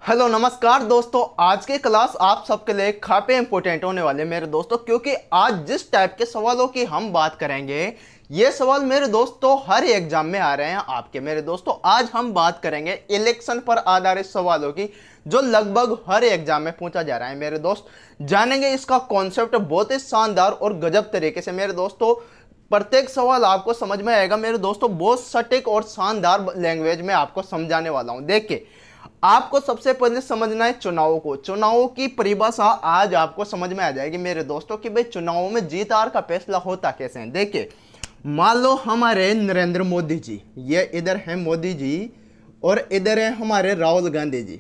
Hello नमस्कार दोस्तों। आज की क्लास आप सबके लिए काफी इंपॉर्टेंट होने वाले मेरे दोस्तों, क्योंकि आज जिस टाइप के सवालों की हम बात करेंगे ये सवाल मेरे दोस्तों हर एग्जाम में आ रहे हैं आपके मेरे दोस्तों। आज हम बात करेंगे इलेक्शन पर आधारित सवालों की, जो लगभग हर एग्जाम में पूछा जा रहा है मेरे दोस्त। जानेंगे इसका कॉन्सेप्ट बहुत ही शानदार और गजब तरीके से मेरे दोस्तों। प्रत्येक सवाल आपको समझ में आएगा मेरे दोस्तों। बहुत सटीक और शानदार लैंग्वेज में आपको समझाने वाला हूं। देखिए, आपको सबसे पहले समझना है चुनावों को। चुनावों की परिभाषा आज आपको समझ में आ जाएगी मेरे दोस्तों कि भाई चुनावों में जीत हार का फैसला होता कैसे है। देखिए, मान लो हमारे नरेंद्र मोदी जी, ये इधर है मोदी जी और इधर है हमारे राहुल गांधी जी।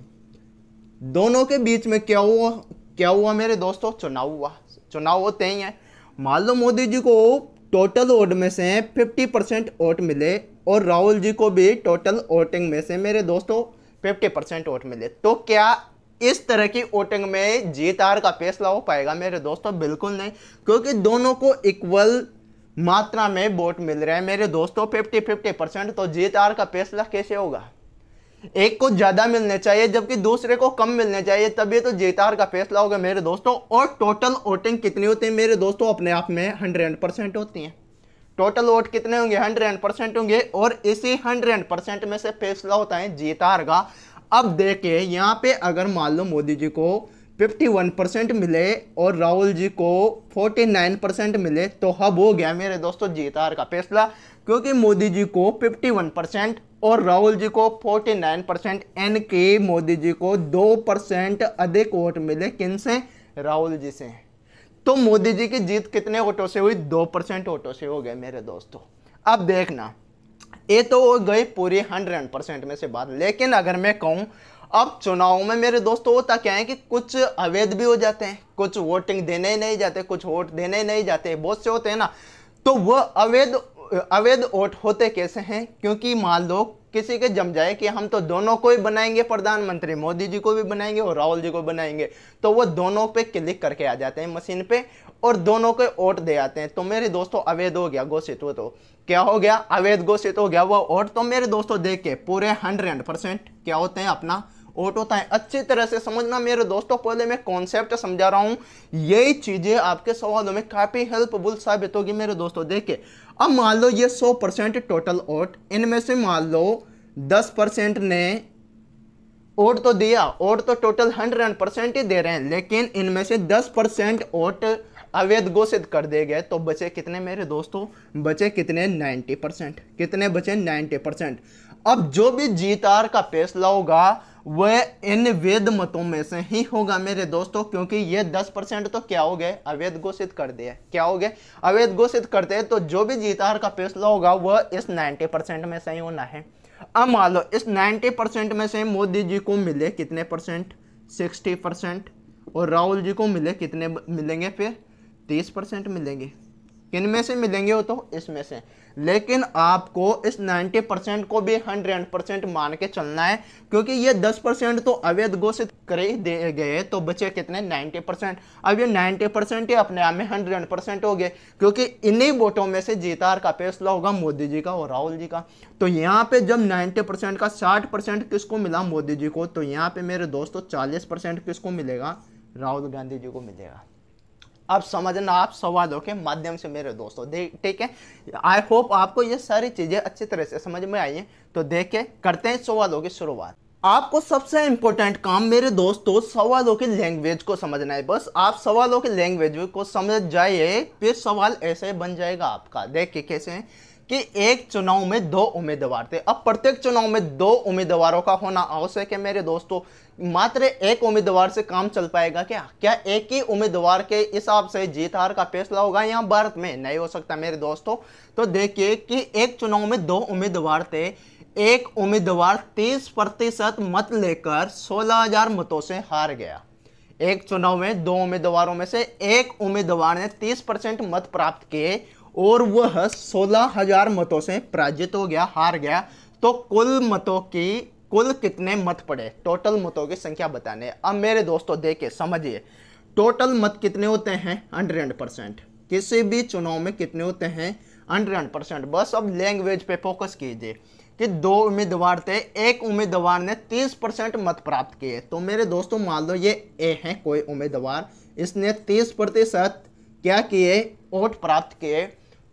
दोनों के बीच में क्या हुआ मेरे दोस्तों? चुनाव हुआ। चुनाव होते ही हैं। मान लो मोदी जी को टोटल वोट में से 50% वोट मिले और राहुल जी को भी टोटल वोटिंग में से मेरे दोस्तों 50% वोट मिले, तो क्या इस तरह की वोटिंग में जीत हार का फैसला हो पाएगा मेरे दोस्तों? बिल्कुल नहीं, क्योंकि दोनों को इक्वल मात्रा में वोट मिल रहे हैं मेरे दोस्तों, 50-50%। तो जीत हार का फैसला कैसे होगा? एक को ज्यादा मिलने चाहिए जबकि दूसरे को कम मिलने चाहिए, तभी तो जीत हार का फैसला होगा मेरे दोस्तों। और टोटल वोटिंग कितनी होती है मेरे दोस्तों? अपने आप में 100% होती है। टोटल वोट कितने होंगे? 100% होंगे। और इसी 100% में से फैसला होता है जीत हार का। अब देखिए, यहां पे अगर मान लो मोदी जी को 51% मिले और राहुल जी को 49% मिले, तो अब हो गया मेरे दोस्तों जीत हार का फैसला। क्योंकि मोदी जी को 51% और राहुल जी को 49%, यानी कि मोदी जी को 2% अधिक वोट मिले। किनसे? राहुल जी से। तो मोदी जी की जीत कितने वोटों से हुई? 2% वोटों से हो गए मेरे दोस्तों। अब देखना, ये तो हो गई पूरी 100% में से बात। लेकिन अगर मैं कहूं, अब चुनाव में मेरे दोस्तों होता क्या है कि कुछ अवैध भी हो जाते हैं, कुछ वोटिंग देने ही नहीं जाते, कुछ वोट देने ही नहीं जाते, बहुत से होते हैं ना। तो वह अवैध अवैध वोट होते कैसे हैं? क्योंकि मान लो किसी के जम जाए कि हम तो दोनों को ही बनाएंगे प्रधानमंत्री, मोदी जी को भी बनाएंगे और राहुल जी को बनाएंगे, तो वो दोनों पे क्लिक करके आ जाते हैं मशीन पे और दोनों को वोट दे आते हैं। तो मेरे दोस्तों अवैध हो गया, घोषित हो। तो क्या हो गया? अवैध घोषित हो गया वो वोट। तो मेरे दोस्तों देखिए, पूरे 100% क्या होते हैं? अपना वोट होता है। अच्छी तरह से समझना मेरे दोस्तों, पहले मैं कॉन्सेप्ट समझा रहा हूं, यही चीजें आपके सवालों में काफी हेल्पफुल साबित होगी मेरे दोस्तों। देखिए, अब मान लो ये 100% टोटल वोट, इनमें से मान लो 10% ने वोट तो दिया, वोट तो टोटल 100% ही दे रहे हैं, लेकिन इनमें से 10% वोट अवैध घोषित कर दिए गए। तो बचे कितने मेरे दोस्तों? बचे कितने? 90%। कितने बचे? 90%। अब जो भी जीत हार का फैसला होगा वह इन वैध मतों में से ही होगा मेरे दोस्तों, क्योंकि ये 10% तो क्या हो गए? अवैध घोषित कर दिए। क्या हो गए? अवैध घोषित करते हैं। तो जो भी जीत हार का फैसला होगा वह इस 90% में से ही होना है। अब मान लो इस 90% में से मोदी जी को मिले कितने परसेंट? 60%। और राहुल जी को मिले कितने मिलेंगे? फिर 30% मिलेंगे। किन में से मिलेंगे? वो तो इसमें से। लेकिन आपको इस 90% को भी 100% मान के चलना है, क्योंकि ये 10% तो अवैध घोषित करे दे गए, तो बचे कितने? 90%। अब ये 90% ही अपने आप में 100% हो गए, क्योंकि इन्हीं वोटों में से जीत हार का फैसला होगा मोदी जी का और राहुल जी का। तो यहाँ पे जब 90% का 60% किसको मिला? मोदी जी को। तो यहाँ पे मेरे दोस्तों 40% किसको मिलेगा? राहुल गांधी जी को मिलेगा। अब समझना आप सवालों के माध्यम से मेरे दोस्तों, ठीक है। आई होप आपको ये सारी चीजें अच्छी तरह से समझ में आई हैं। तो देखिए, करते हैं सवालों की शुरुआत। आपको सबसे इंपॉर्टेंट काम मेरे दोस्तों सवालों की लैंग्वेज को समझना है। बस आप सवालों की लैंग्वेज को समझ जाइए, फिर सवाल ऐसे बन जाएगा आपका। देखिए कैसे है कि एक चुनाव में 2 उम्मीदवार थे। अब प्रत्येक चुनाव में 2 उम्मीदवारों का होना आवश्यक है मेरे दोस्तों। मात्र एक उम्मीदवार से काम चल पाएगा क्या? क्या एक ही उम्मीदवार के हिसाब से जीत हार का फैसला होगा? यहाँ भारत में नहीं हो सकता मेरे दोस्तों। तो देखिए कि एक चुनाव में 2 उम्मीदवार थे। एक उम्मीदवार 30% मत लेकर 16,000 मतों से हार गया। एक चुनाव में 2 उम्मीदवारों में से एक उम्मीदवार ने 30% मत प्राप्त किए और वह 16,000 मतों से पराजित हो गया, हार गया। तो कुल कितने मत पड़े? टोटल मतों की संख्या बताने। अब मेरे दोस्तों देखिए, समझिए, टोटल मत कितने होते हैं? 100%। किसी भी चुनाव में कितने होते हैं? 100%। बस अब लैंग्वेज पे फोकस कीजिए कि 2 उम्मीदवार थे, एक उम्मीदवार ने 30% मत प्राप्त किए। तो मेरे दोस्तों मान लो ये ए है कोई उम्मीदवार, इसने 30% क्या किए, वोट प्राप्त किए।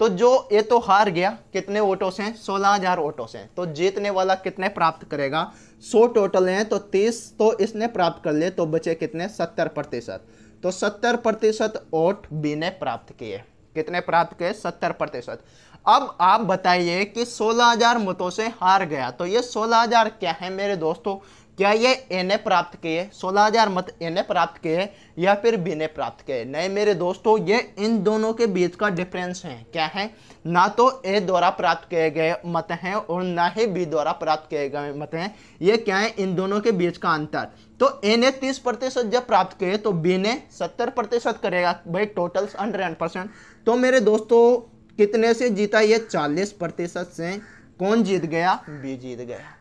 तो जो ये तो हार गया कितने वोटों से, 16,000 वोटों से। तो जीतने वाला कितने प्राप्त करेगा, 100 टोटल हैं तो 30 तो इसने प्राप्त कर लिए, तो बचे कितने, 70%। तो 70% वोट बी ने प्राप्त किए। कितने प्राप्त किए, 70%। अब आप बताइए कि 16,000 मतों से हार गया, तो ये 16,000 क्या है मेरे दोस्तों, क्या ये ए ने प्राप्त किए, 16,000 मत ए ने प्राप्त किए या फिर बी ने प्राप्त किए? नहीं मेरे दोस्तों, ये इन दोनों के बीच का डिफरेंस है। क्या है, ना तो ए द्वारा प्राप्त किए गए मत हैं और ना ही बी द्वारा प्राप्त किए गए मत हैं। ये क्या है, इन दोनों के बीच का अंतर। तो ए ने 30% जब प्राप्त किए तो बी ने 70% करेगा भाई, टोटल 100%। तो मेरे दोस्तों कितने से जीता, ये 40% से। कौन जीत गया, बी जीत गया।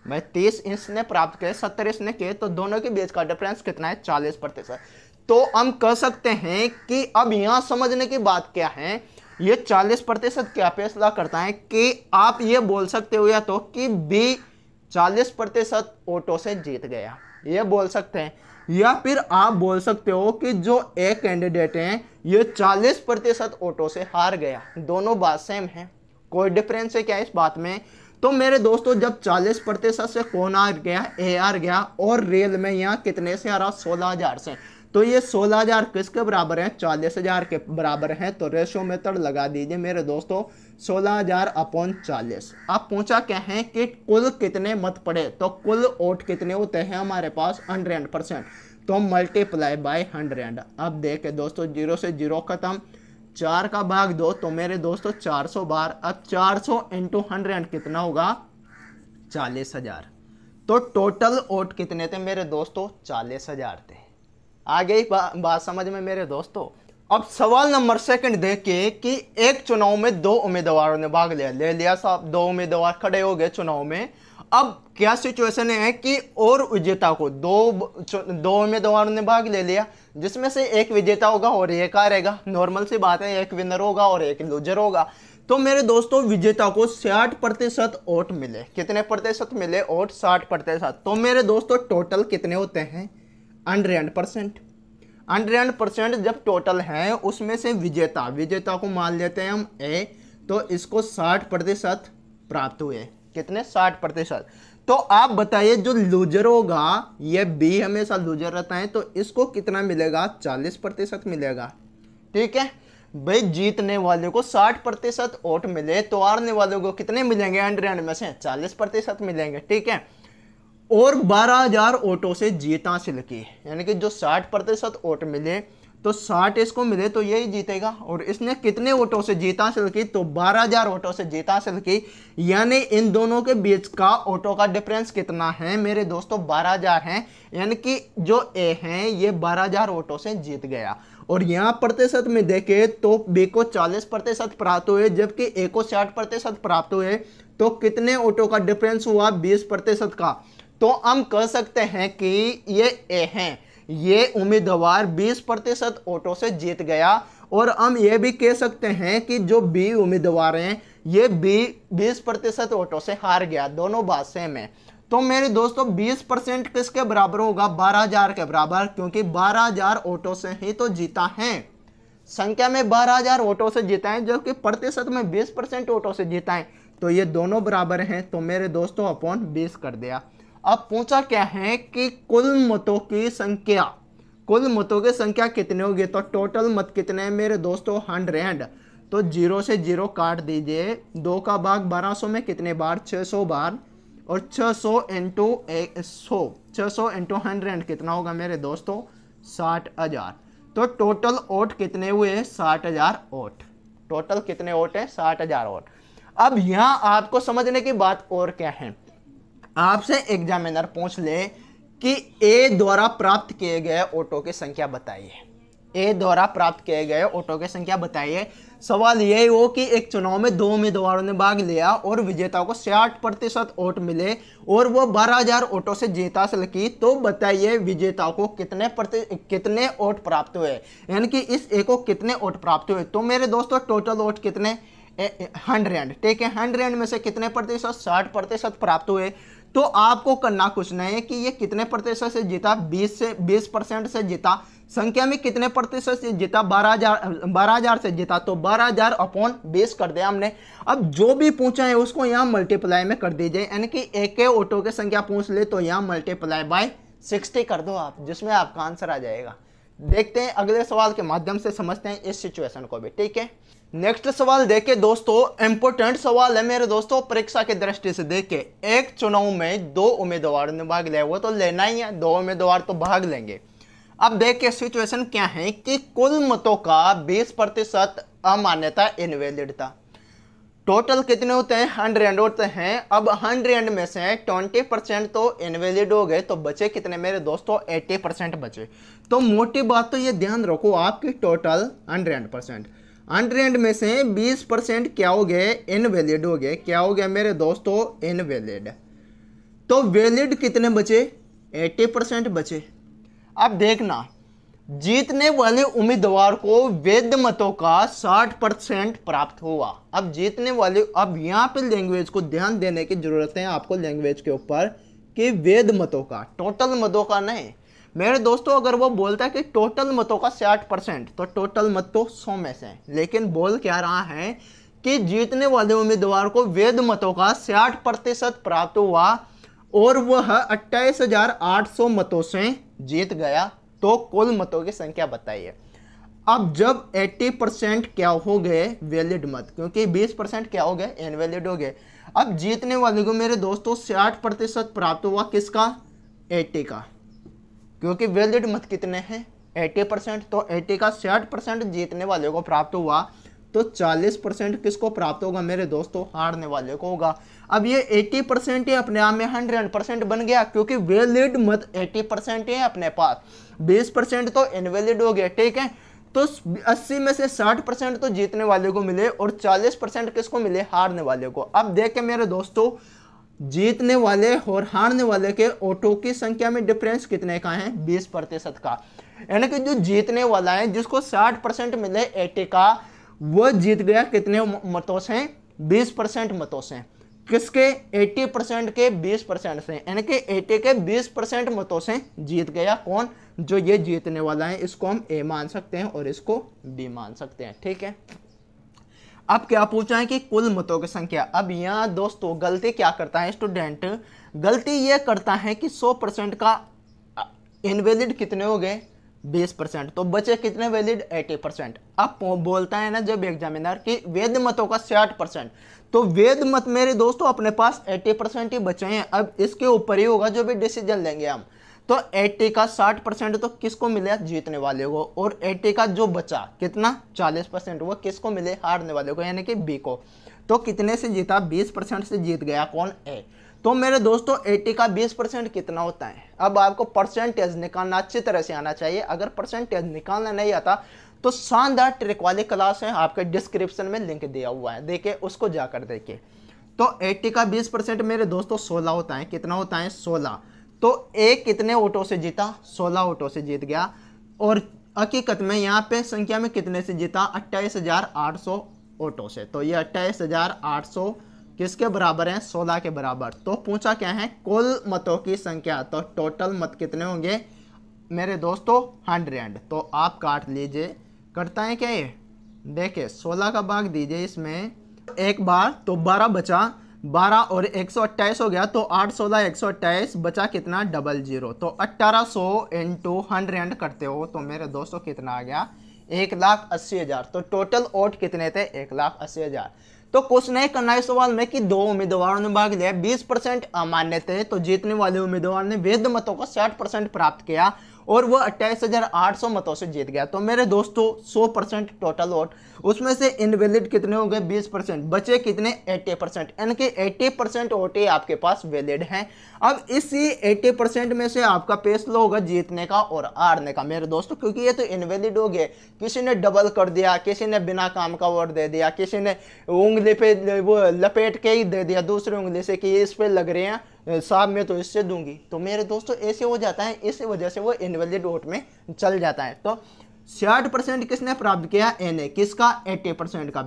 मैं 30 इसने प्राप्त किए, 70 इसने किए, तो दोनों के बीच का डिफरेंस कितना है, 40%। तो हम कह सकते हैं कि अब यहां समझने की बात क्या है, ये 40% क्या फैसला करता है कि आप ये बोल सकते हो या तो कि बी 40% वोटों से जीत गया, ये बोल सकते हैं, या फिर आप बोल सकते हो कि जो ए कैंडिडेट हैं ये 40% वोटों से हार गया। दोनों बात सेम है, कोई डिफरेंस है क्या इस बात में? तो मेरे दोस्तों जब 40% से कौन हार गया, ए हार गया, और रियल में यहाँ कितने से हारा, 16,000 से। तो ये 16,000 किसके बराबर है, 40,000 के बराबर है। तो रेशो मेथड लगा दीजिए मेरे दोस्तों, 16,000/40। अब पूछा क्या है कि कुल कितने मत पड़े, तो कुल वोट कितने होते हैं हमारे पास, 100%। तो मल्टीप्लाई बाय 100। अब देखे दोस्तों, 0 से 0 खत्म, 4 का भाग 2, तो मेरे दोस्तों 400 बार। अब 400 इंटू 100 कितना होगा, 40,000। तो टोटल वोट कितने थे मेरे दोस्तों, 40,000 थे। आ गई बात समझ में मेरे दोस्तों? अब सवाल नंबर 2 देखिए कि एक चुनाव में 2 उम्मीदवारों ने भाग ले लिया साहब, 2 उम्मीदवार खड़े हो गए चुनाव में। अब क्या सिचुएशन है कि और विजेता को, दो उम्मीदवारों ने भाग ले लिया, जिसमें से एक विजेता होगा और एक हारेगा। नॉर्मल सी बात है, एक विनर होगा और एक लूजर होगा। तो मेरे दोस्तों विजेता को 60% वोट मिले। कितने प्रतिशत मिले वोट, 60%। तो मेरे दोस्तों टोटल कितने होते हैं, 100%। 100% जब टोटल है, उसमें से विजेता को मान लेते हैं हम ए, तो इसको 60% प्राप्त हुए। कितने, 60%। तो आप बताइए जो लूजर होगा, ये बी हमेशा लूजर रहता है, तो इसको कितना मिलेगा, 40% मिलेगा। ठीक है भाई, जीतने वाले को 60% वोट मिले तो हारने वाले को कितने मिलेंगे, 100 में से 40% मिलेंगे। ठीक है, और 12,000 वोटों से जीत हासिल की, यानी कि जो 60% वोट मिले तो 60 इसको मिले तो यही जीतेगा। और इसने कितने वोटों से जीत हासिल की, तो 12,000 वोटों से जीत हासिल की। यानी इन दोनों के बीच का वोटों का डिफरेंस कितना है मेरे दोस्तों, 12,000 है। यानी कि जो ए है ये 12,000 वोटों से जीत गया। और यहाँ प्रतिशत में देखे तो बी को 40% प्राप्त हुए, जबकि ए को 60% प्राप्त हुए। तो कितने वोटों का डिफरेंस हुआ, 20% का। तो हम कह सकते हैं कि ये ए हैं, ये उम्मीदवार 20% वोटों से जीत गया। और हम ये भी कह सकते हैं कि जो बी उम्मीदवार हैं ये बी 20% वोटों से हार गया। दोनों बात सेम है। तो मेरे दोस्तों 20% किसके बराबर होगा, 12,000 के बराबर, क्योंकि 12,000 वोटों से ही तो जीता है। संख्या में 12,000 वोटों से जीता है, जबकि प्रतिशत में 20% वोटों से जीता है। तो ये दोनों बराबर हैं। तो मेरे दोस्तों अपॉन 20 कर दिया। अब पूछा क्या है कि कुल मतों की संख्या, कुल मतों की संख्या कितनी होगी, तो टोटल मत कितने हैं मेरे दोस्तों, 100। तो 0 से 0 काट दीजिए, 2 का भाग 1200 में कितने बार, 600 बार। और 600 इंटू 100, 600 इंटू 100 कितना होगा मेरे दोस्तों, 60,000। तो टोटल वोट कितने हुए, 60,000 वोट। टोटल कितने वोट है, 60,000 वोट। अब यहां आपको समझने की बात और क्या है, आपसे एग्जामिनर पूछ ले कि ए द्वारा प्राप्त किए गए वोटों की संख्या बताइए। ए द्वारा प्राप्त किए गए वोटों की संख्या बताइए। सवाल यही हो कि एक चुनाव में 2 उम्मीदवारों ने भाग लिया और विजेता को 60% वोट मिले और वो 12,000 वोटों से जीत हासिल की। तो बताइए विजेता को कितने वोट प्राप्त हुए, यानी कि इस ए को कितने वोट प्राप्त हुए। तो मेरे दोस्तों टोटल वोट कितने, 100, ठीक है, 100 में से कितने प्रतिशत, 60% प्राप्त हुए। तो आपको करना कुछ नहीं है कि ये कितने प्रतिशत से जीता, 20% से जीता। संख्या में कितने प्रतिशत से जीता, 12,000 से जीता, तो 12,000 अपॉन 20 कर दिया हमने। अब जो भी पूछा है उसको यहाँ मल्टीप्लाई में कर दीजिए, यानी कि एक ऑटो की संख्या पूछ ले तो यहाँ मल्टीप्लाई बाय 60 कर दो आप, जिसमें आपका आंसर आ जाएगा। देखते हैं अगले सवाल के माध्यम से समझते हैं इस सिचुएशन को भी, ठीक है। नेक्स्ट सवाल देखे दोस्तों, इंपोर्टेंट सवाल है मेरे दोस्तों, परीक्षा की दृष्टि से देखे। एक चुनाव में 2 उम्मीदवार ने भाग लिया, वो तो लेना ही है, 2 उम्मीदवार तो भाग लेंगे। अब देखिए सिचुएशन क्या है कि कुल मतों का 20% अमान्यता इनवैलिड था। टोटल कितने होते हैं, 100 होते हैं। अब 100 में से 20% तो इनवैलिड हो गए, तो बचे कितने मेरे दोस्तों, 80% बचे। तो मोटी बात तो ये ध्यान रखो आपकी, टोटल 100% में से 20% क्या हो गए, इनवैलिड हो गए। क्या हो गया मेरे दोस्तों, इनवैलिड। तो वैलिड कितने बचे, 80% बचे। अब देखना, जीतने वाले उम्मीदवार को वैध मतों का 60% प्राप्त हुआ। अब जीतने वाले, अब यहाँ पे लैंग्वेज को ध्यान देने की जरूरत है आपको, लैंग्वेज के ऊपर, कि वैध मतों का, टोटल मतों का नहीं मेरे दोस्तों। अगर वो बोलता है कि टोटल मतों का 60%, तो टोटल मत तो 100 में से, लेकिन बोल क्या रहा है कि जीतने वाले उम्मीदवार को वैध मतों का 60% प्राप्त हुआ और वह 28,800 मतों से जीत गया। तो कुल मतों की संख्या बताइए। अब जब 80% क्या हो गए, वैलिड मत, क्योंकि 20% क्या हो गए, इनवैलिड हो गए। अब जीतने वाले को मेरे दोस्तों 60% प्राप्त हुआ, किसका, 80 का, क्योंकि वैलिड मत कितने हैं, 80%। तो 80 का 60% जीतने वाले को प्राप्त हुआ, तो 40% किसको प्राप्त होगा मेरे दोस्तों, हारने वाले को होगा। अब ये 80% ही अपने आप में 100% बन गया, क्योंकि वैलिड मत 80% है अपने पास, 20% तो इनवैलिड हो गया, ठीक है। तो 80 में से 60% तो जीतने वाले को मिले और 40% किसको मिले, हारने वाले को। अब देखें मेरे दोस्तों, जीतने वाले और हारने वाले के ऑटो की संख्या में डिफरेंस कितने का है, 20% का। यानी कि जो जीतने वाला है, जिसको 60% मिले 80 का, वह जीत गया कितने मतों से, 20% मतों से। किसके, 80% के 20% से, यानी कि 80 के 20% मतों से जीत गया कौन, जो ये जीतने वाला है। इसको हम ए मान सकते हैं और इसको बी मान सकते हैं, ठीक है। अब क्या पूछा है कि कुल मतों की संख्या। अब यहाँ दोस्तों गलती क्या करता है स्टूडेंट, गलती ये करता है कि 100% का इनवैलिड कितने हो गए, 20%, तो बचे कितने वैलिड, 80%। अब बोलता है ना जब एग्जामिनर कि वैध मतों का 60%, तो वैध मत मेरे दोस्तों अपने पास 80% ही बचे हैं। अब इसके ऊपर ही होगा जो भी डिसीजन लेंगे हम। तो 80 का 60% तो किसको मिले, जीतने वाले को, और 80 का जो बचा कितना, 40%, वो किसको मिले, हारने वाले को, यानी कि बी को। तो कितने से जीता, 20% से जीत गया कौन, ए। तो मेरे दोस्तों 80 का 20% कितना होता है। अब आपको परसेंटेज निकालना अच्छी तरह से आना चाहिए। अगर परसेंटेज निकालना नहीं आता तो शानदार ट्रिक वाली क्लास है, आपके डिस्क्रिप्शन में लिंक दिया हुआ है, देखिए उसको जाकर देखिए। तो 80 का 20% मेरे दोस्तों 16 होता है। कितना होता है, 16। तो एक कितने ऑटो से जीता, 16 ऑटो से जीत गया। और हकीकत में यहाँ पे संख्या में कितने से जीता, 28,800 ऑटो से। तो ये 28,800 किसके बराबर है, 16 के बराबर। तो पूछा क्या है, कुल मतों की संख्या। तो टोटल मत कितने होंगे मेरे दोस्तों, 100। तो आप काट लीजिए, करता है क्या ये, देखिए 16 का भाग दीजिए इसमें एक बार, तो 12 बचा, 12 और 128 हो गया, तो 8 16 128 बचा कितना, 00। तो 1800 इंटू 100 करते हो तो मेरे दोस्तों कितना आ गया, 1,80,000। तो टोटल वोट कितने थे, 1,80,000। तो कुछ नहीं करना है सवाल में कि 2 उम्मीदवारों ने भाग लिया, 20% अमान्य थे, तो जीतने वाले उम्मीदवार ने वैध मतों का 60% प्राप्त किया और वह 28,800 मतों से जीत गया। तो मेरे दोस्तों 100% टोटल वोट, उसमें से इनवैलिड कितने हो गए, 20%, बचे कितने, 80%, यानी कि 80% वोट ही आपके पास वैलिड हैं। अब इसी 80% में से आपका फैसला होगा जीतने का और हारने का मेरे दोस्तों, क्योंकि ये तो इनवैलिड हो गए। किसी ने डबल कर दिया, किसी ने बिना काम का वोट दे दिया, किसी ने उंगली पे वो लपेट के ही दे दिया दूसरी उंगली से कि इस पे लग रहे हैं साहब, मैं तो इससे दूंगी। तो मेरे दोस्तों ऐसे हो जाता है, इसी वजह से वो इनवैलिड वोट में चल जाता है। तो 60% किसने प्राप्त किया? ए ने। किसका? 80% का।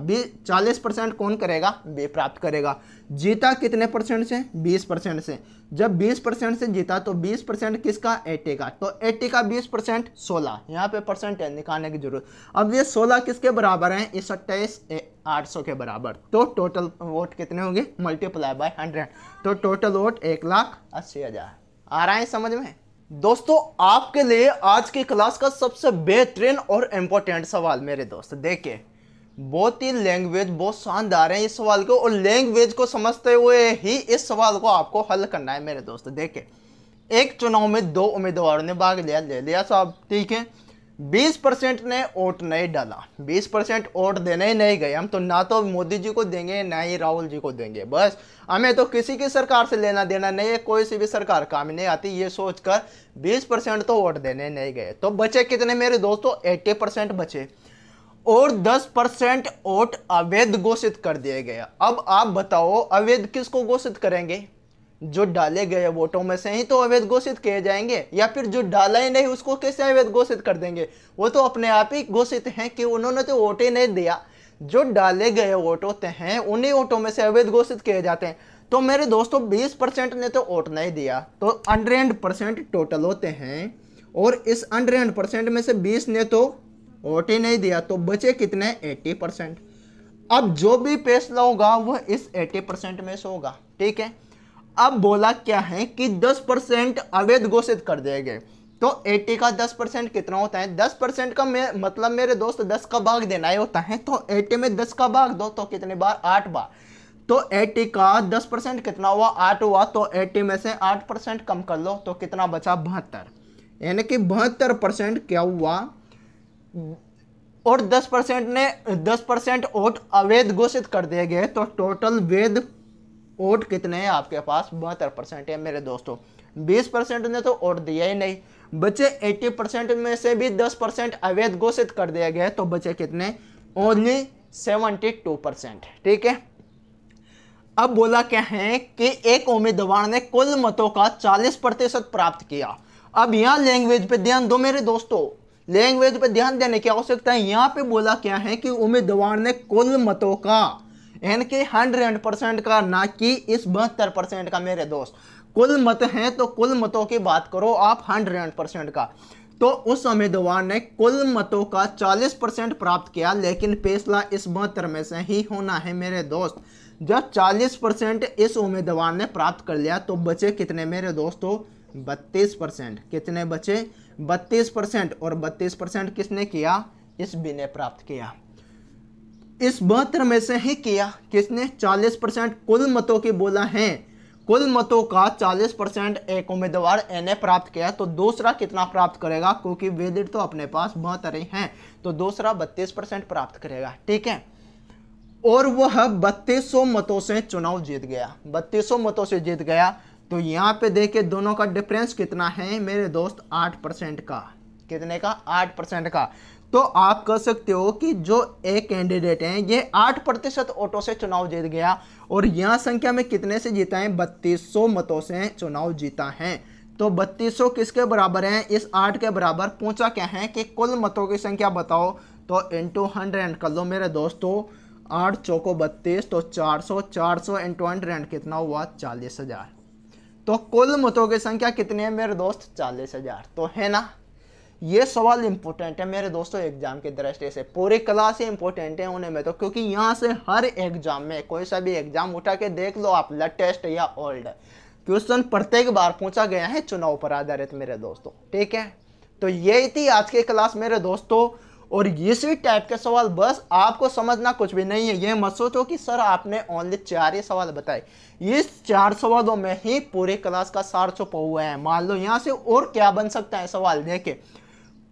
40% कौन करेगा? बी प्राप्त करेगा। जीता कितने परसेंट से? 20% से। जब 20% से जीता तो 20% किसका? 80 का। तो 80 का 20% 16। यहाँ पे परसेंट निकालने की जरूरत। अब ये 16 किसके बराबर है? इस 28,800 के बराबर। तो टोटल वोट कितने होंगे? Multiply by 100। तो टोटल वोट 1,80,000। आ रहा है समझ में? दोस्तों आपके लिए आज की क्लास का सबसे बेहतरीन और इंपॉर्टेंट सवाल मेरे दोस्त देखिए, बहुत ही लैंग्वेज बहुत शानदार है इस सवाल को, और लैंग्वेज को समझते हुए ही इस सवाल को आपको हल करना है मेरे दोस्त। देखिए, एक चुनाव में 2 उम्मीदवारों ने भाग लिया, ले लिया साहब, ठीक है। 20% ने वोट नहीं डाला, 20% वोट देने ही नहीं गए हम, तो ना तो मोदी जी को देंगे ना ही राहुल जी को देंगे। बस हमें तो किसी की सरकार से लेना देना नहीं है, कोई सी भी सरकार काम नहीं आती, ये सोचकर 20% तो वोट देने नहीं गए। तो बचे कितने मेरे दोस्तों? 80% बचे, और 10% वोट अवैध घोषित कर दिए गए। अब आप बताओ अवैध किसको घोषित करेंगे? जो डाले गए वोटों में से ही तो अवैध घोषित किए जाएंगे, या फिर जो डाला ही नहीं उसको कैसे अवैध घोषित कर देंगे? वो तो अपने आप ही घोषित हैं कि उन्होंने तो वोट ही नहीं दिया। जो डाले गए वोट होते हैं उन्हीं वोटों में से अवैध घोषित किए जाते हैं। तो मेरे दोस्तों 20% ने तो वोट नहीं दिया, तो 100% टोटल होते हैं, और इस 100% में से 20 ने तो वोट ही नहीं दिया, तो बचे कितने? 80%। अब जो भी फैसला होगा वह इस 80% में से होगा, ठीक है। अब बोला क्या है कि 10% अवैध घोषित कर दिए गए, तो 80 का 10% कितना होता है? 10% का मतलब मेरे दोस्त 10 का भाग देना ही होता है, तो 80 में 10 का भाग दो तो कितने बार? 8 बार। तो 80 का 10% कितना हुआ? 8 हुआ। तो 80 में से 8% कम कर लो तो कितना बचा? 72। यानी कि 72% क्या हुआ? और 10% वोट अवैध घोषित कर दिए गए, तो टोटल वैध वोट कितने हैं आपके पास? 72% है मेरे दोस्तों। 20% ने तो वोट दिया ही नहीं, बचे 80% में से भी 10% अवैध घोषित कर दिए गए, तो बचे कितने? ओनली 72%, ठीक है। अब बोला क्या है कि एक उम्मीदवार ने कुल मतों का 40% प्राप्त किया। अब यहां लैंग्वेज पे ध्यान दो मेरे दोस्तों, लैंग्वेज पे ध्यान देने की आवश्यकता है। यहां पे बोला क्या है कि उम्मीदवार ने कुल मतों का, यानी कि 100% का, ना कि इस 72% का मेरे दोस्त। कुल मत हैं तो कुल मतों की बात करो आप 100% का। तो उस उम्मीदवार ने कुल मतों का 40% प्राप्त किया, लेकिन फैसला इस 72 में से ही होना है मेरे दोस्त। जब 40% इस उम्मीदवार ने प्राप्त कर लिया तो बचे कितने मेरे दोस्तों? 32%। कितने बचे? 32%। और 32% किसने किया? इस बी ने प्राप्त किया। इस 72 में से ही किया किसने? 40%। कुल मतों की बोला है, कुल मतों का 40% एक उम्मीदवार ए ने प्राप्त किया, तो दूसरा कितना प्राप्त करेगा? क्योंकि वैलिड तो अपने पास 72 ही हैं, तो दूसरा 32% प्राप्त करेगा, ठीक है। और वह 3200 मतों से चुनाव जीत गया, 3200 मतों से जीत गया। तो यहाँ पे देखिए दोनों का डिफरेंस कितना है मेरे दोस्त? 8% का। कितने का? 8% का। तो आप कह सकते हो कि जो एक कैंडिडेट है ये 8% वोटों से चुनाव जीत गया, और यहां संख्या में कितने से जीता है? 3200 मतों से चुनाव जीता है। तो 3200 किसके बराबर है? इस 8 के बराबर। पूछा क्या है कि कुल मतों की संख्या बताओ, तो इंटू 100 कर लो मेरे दोस्तों। 8 चौको 32, तो 400, 400 इंटू 100 कितना हुआ? 40,000। तो कुल मतों की संख्या कितनी है मेरे दोस्त? 40,000। तो है ना, ये सवाल इंपॉर्टेंट है मेरे दोस्तों एग्जाम की दृष्टि से। पूरी क्लास ही इंपॉर्टेंट है उन्हें में तो, क्योंकि यहाँ से हर एग्जाम में, कोई सा भी एग्जाम उठा के देख लो आप, लेटेस्ट या ओल्ड, क्वेश्चन प्रत्येक बार पूछा गया है चुनाव पर आधारित मेरे दोस्तों, ठीक है। तो यही थी आज की क्लास मेरे दोस्तों, और इसी टाइप के सवाल, बस आपको समझना कुछ भी नहीं है। ये मत सोचो कि सर आपने ओनली 4 ही सवाल बताए, इस 4 सवालों में ही पूरी क्लास का सार छुपा हुआ है। मान लो यहाँ से और क्या बन सकता है सवाल, देखे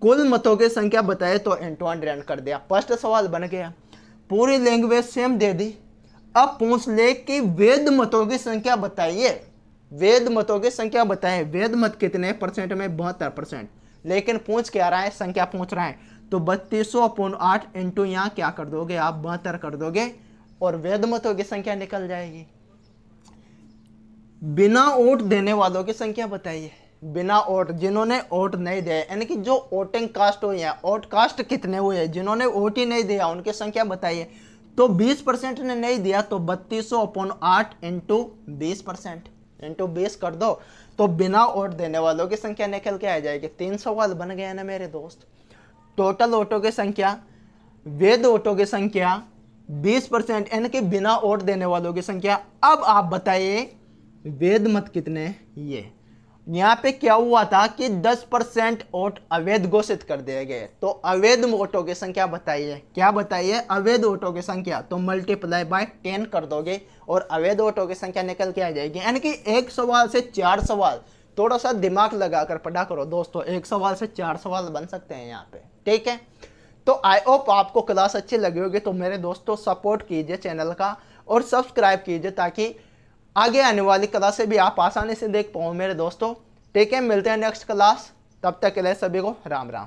कुल मतों की संख्या बताए तो इंटू 100 कर दिया, फर्स्ट सवाल बन गया। पूरी लैंग्वेज सेम दे दी। अब पूछ ले कि वैध मतों की संख्या बताइए, वैध मतों की संख्या बताएं। वैध मत कितने परसेंट में? 72%। लेकिन पूछ क्या रहा है? संख्या पूछ रहा है, तो 3200/8 इंटू यहाँ क्या कर दोगे आप? 72 कर दोगे, और वैध मतों की संख्या निकल जाएगी। बिना वोट देने वालों की संख्या बताइए, बिना वोट, जिन्होंने वोट नहीं दिया, यानी कि जो वोटिंग कास्ट हुई है, वोट कास्ट कितने हुए हैं, जिन्होंने वोट ही नहीं दिया उनकी संख्या बताइए। तो 20% ने नहीं दिया, तो 3200/8 इंटू 20%, इंटू 20 कर दो, तो बिना वोट देने वालों की संख्या निकल के आ जाएगी। 3 सवाल बन गए ना मेरे दोस्त। टोटल वोटों की संख्या, वैध वोटों की संख्या, 20% यानी कि बिना वोट देने वालों की संख्या। अब आप बताइए वैध मत कितने। ये यहाँ पे क्या हुआ था कि 10% वोट अवैध घोषित कर दिए गए। तो अवैध वोटों की संख्या बताइए, क्या बताइए, अवैध वोटों की संख्या। तो मल्टीप्लाई बाय 10 कर दोगे और अवैध वोटों की संख्या निकल के आ जाएगी। यानी कि एक सवाल से 4 सवाल, थोड़ा सा दिमाग लगाकर पढ़ा करो दोस्तों, एक सवाल से 4 सवाल बन सकते हैं यहाँ पे, ठीक है। तो आई होप आपको क्लास अच्छी लगी होगी। तो मेरे दोस्तों सपोर्ट कीजिए चैनल का और सब्सक्राइब कीजिए, ताकि आगे आने वाली क्लासें भी आप आसानी से देख पाओ मेरे दोस्तों, ठीक है। मिलते हैं नेक्स्ट क्लास, तब तक के लिए सभी को राम राम।